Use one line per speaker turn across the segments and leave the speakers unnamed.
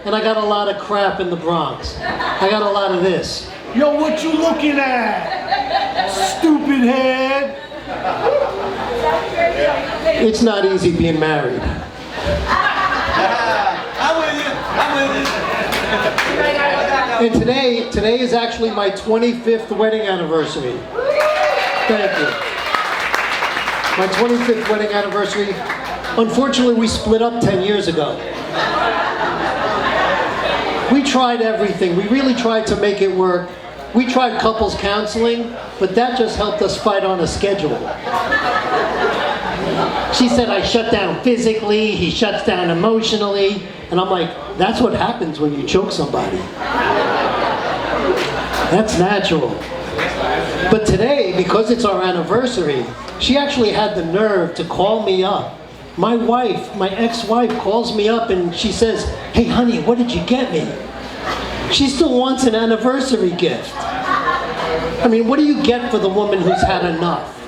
and I got a lot of crap in the Bronx. I got a lot of this.
Yo, what you looking at? Stupid head.
It's not easy being married.
I'm with you.
And today is actually my 25th wedding anniversary. Thank you. My 25th wedding anniversary. Unfortunately, we split up 10 years ago. We tried everything. We really tried to make it work. We tried couples counseling, but that just helped us fight on a schedule. She said I shut down physically, he shuts down emotionally, and I'm like, that's what happens when you choke somebody. That's natural. But today, because it's our anniversary, she actually had the nerve to call me up. My wife, my ex-wife, calls me up and she says, hey honey, what did you get me? She still wants an anniversary gift. I mean, what do you get for the woman who's had enough?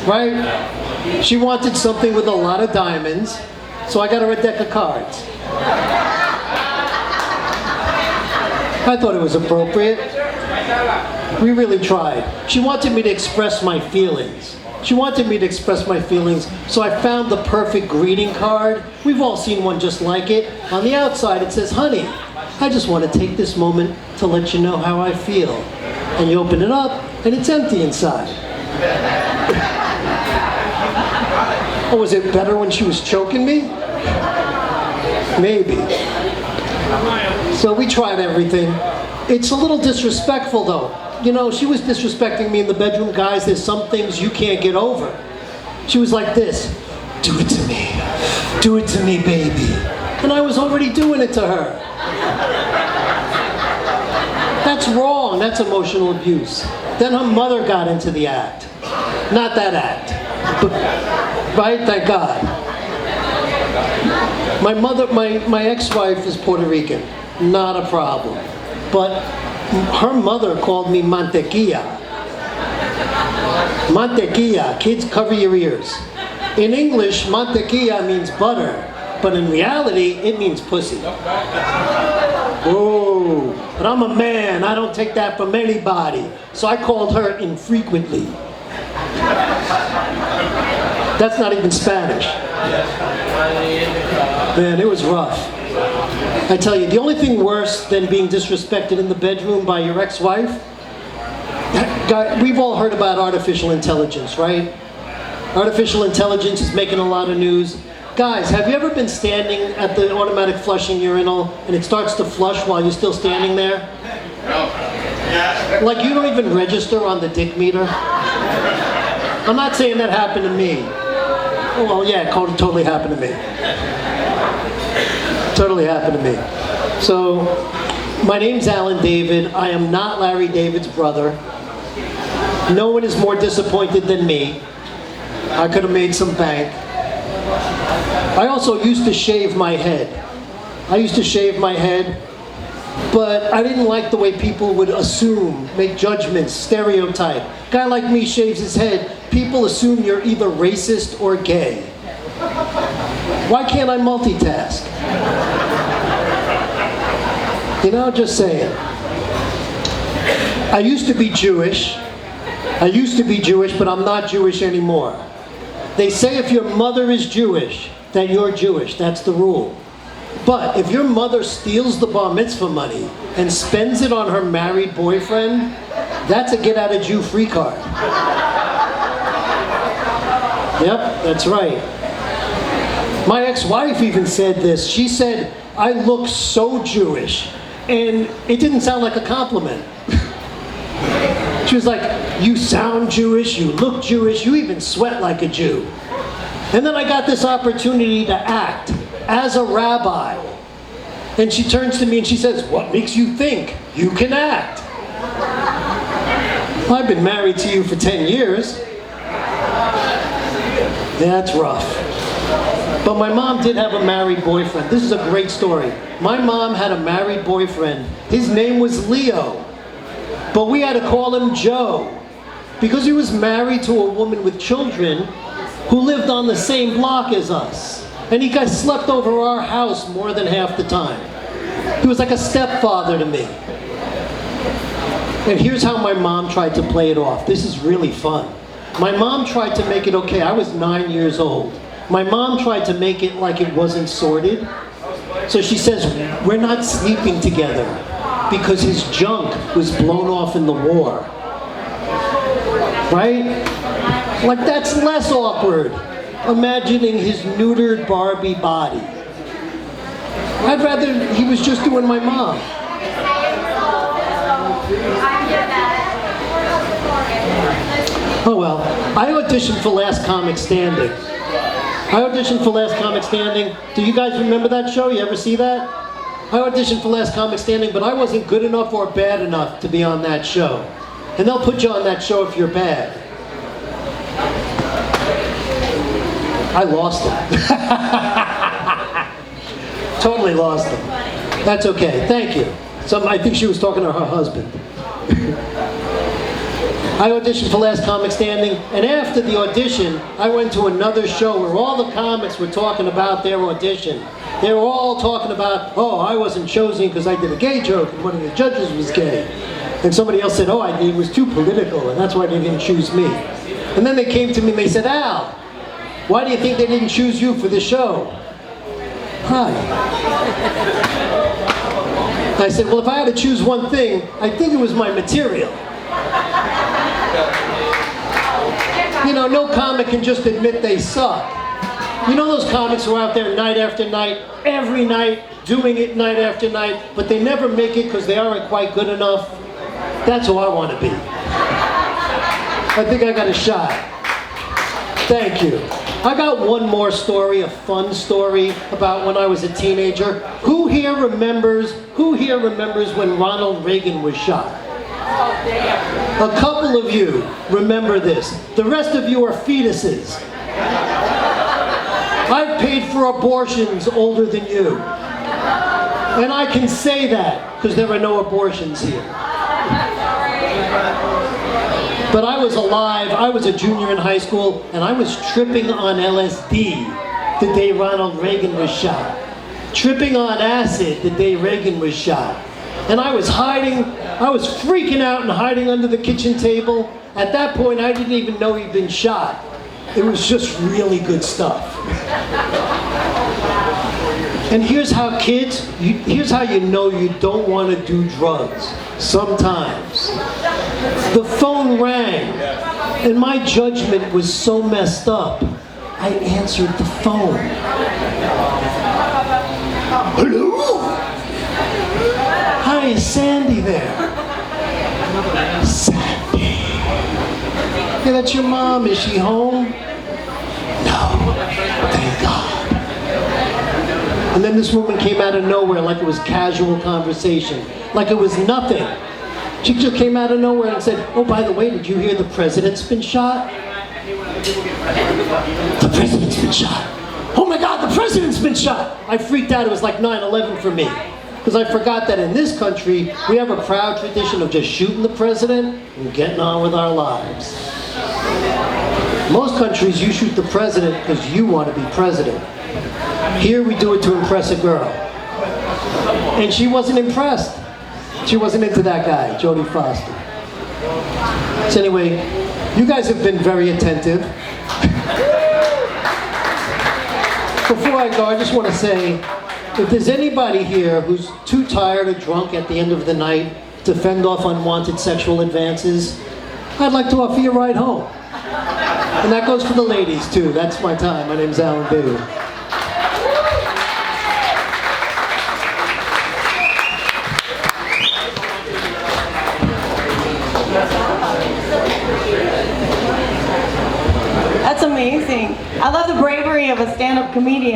Right? She wanted something with a lot of diamonds, so I got her a deck of cards. I thought it was appropriate. We really tried. She wanted me to express my feelings. So I found the perfect greeting card. We've all seen one just like it. On the outside it says, honey, I just want to take this moment to let you know how I feel. And you open it up, and it's empty inside. Oh, was it better when she was choking me? Maybe. So we tried everything. It's a little disrespectful though. You know, she was disrespecting me in the bedroom. Guys, there's some things you can't get over. She was like this, do it to me. Do it to me, baby. And I was already doing it to her. That's wrong, that's emotional abuse. Then her mother got into the act. Not that act. But, right, thank God. My mother, my ex-wife is Puerto Rican. Not a problem. But her mother called me mantequilla. Mantequilla, kids cover your ears. In English, mantequilla means butter, but in reality, it means pussy. Oh, but I'm a man, I don't take that from anybody. So I called her infrequently. That's not even Spanish. Man, it was rough. I tell you, the only thing worse than being disrespected in the bedroom by your ex-wife, we've all heard about artificial intelligence, right? Artificial intelligence is making a lot of news. Guys, have you ever been standing at the automatic flushing urinal and it starts to flush while you're still standing there? Like you don't even register on the dick meter? I'm not saying that happened to me. Well, yeah, it totally happened to me. Totally happened to me. So, my name's Alan David. I am not Larry David's brother. No one is more disappointed than me. I could have made some bank. I also used to shave my head. But I didn't like the way people would assume, make judgments, stereotype. Guy like me shaves his head. People assume you're either racist or gay. Why can't I multitask? You know, just saying. I used to be Jewish, but I'm not Jewish anymore. They say if your mother is Jewish, that you're Jewish. That's the rule. But if your mother steals the bar mitzvah money and spends it on her married boyfriend, that's a get-out-of-Jew-free card. Yep, that's right. My ex-wife even said this. She said, I look so Jewish. And it didn't sound like a compliment. She was like, you sound Jewish, you look Jewish, you even sweat like a Jew. And then I got this opportunity to act as a rabbi. And she turns to me and she says, what makes you think you can act? I've been married to you for 10 years. That's rough. But my mom did have a married boyfriend. This is a great story. My mom had a married boyfriend. His name was Leo. But we had to call him Joe because he was married to a woman with children who lived on the same block as us. And he guys slept over our house more than half the time. He was like a stepfather to me. And here's how my mom tried to play it off. This is really fun. My mom tried to make it okay. I was 9 years old. My mom tried to make it like it wasn't sorted. So she says, we're not sleeping together because his junk was blown off in the war. Right? Like, that's less awkward, imagining his neutered Barbie body. I'd rather he was just doing my mom. Oh well, I auditioned for Last Comic Standing. Do you guys remember that show? You ever see that? I auditioned for Last Comic Standing, but I wasn't good enough or bad enough to be on that show. And they'll put you on that show if you're bad. I lost him. Totally lost him. That's okay, thank you. I think she was talking to her husband. I auditioned for Last Comic Standing, and after the audition, I went to another show where all the comics were talking about their audition. They were all talking about, oh, I wasn't chosen because I did a gay joke, and one of the judges was gay. And somebody else said, oh, it was too political, and that's why they didn't choose me. And then they came to me and they said, Al, why do you think they didn't choose you for the show? Hi. I said, well, if I had to choose one thing, I think it was my material. You know, no comic can just admit they suck. You know those comics who are out there night after night, every night, doing it night after night, but they never make it because they aren't quite good enough? That's who I want to be. I think I got a shot. Thank you. I got one more story, a fun story about when I was a teenager. Who here remembers when Ronald Reagan was shot? A couple of you remember this. The rest of you are fetuses. I've paid for abortions older than you. And I can say that because there are no abortions here. But I was alive, I was a junior in high school, and I was tripping on LSD the day Ronald Reagan was shot. Tripping on acid the day Reagan was shot. And I was freaking out and hiding under the kitchen table. At that point, I didn't even know he'd been shot. It was just really good stuff. And here's how you know you don't want to do drugs. Sometimes. The phone rang, and my judgment was so messed up, I answered the phone. Hello? Hi, is Sandy there? Sandy. Hey, that's your mom. Is she home? No. Thank God. And then this woman came out of nowhere like it was casual conversation. Like it was nothing. She just came out of nowhere and said, oh, by the way, did you hear the president's been shot? The president's been shot. Oh my God, the president's been shot. I freaked out. It was like 9/11 for me. Because I forgot that in this country, we have a proud tradition of just shooting the president and getting on with our lives. Most countries, you shoot the president because you want to be president. Here, we do it to impress a girl. And she wasn't impressed. She wasn't into that guy, Jodie Foster. So anyway, you guys have been very attentive. Before I go, I just want to say, if there's anybody here who's too tired or drunk at the end of the night to fend off unwanted sexual advances, I'd like to offer you a ride home. And that goes for the ladies too. That's my time. My name's Alan Bailey.
That's amazing. I love the bravery of a stand-up comedian.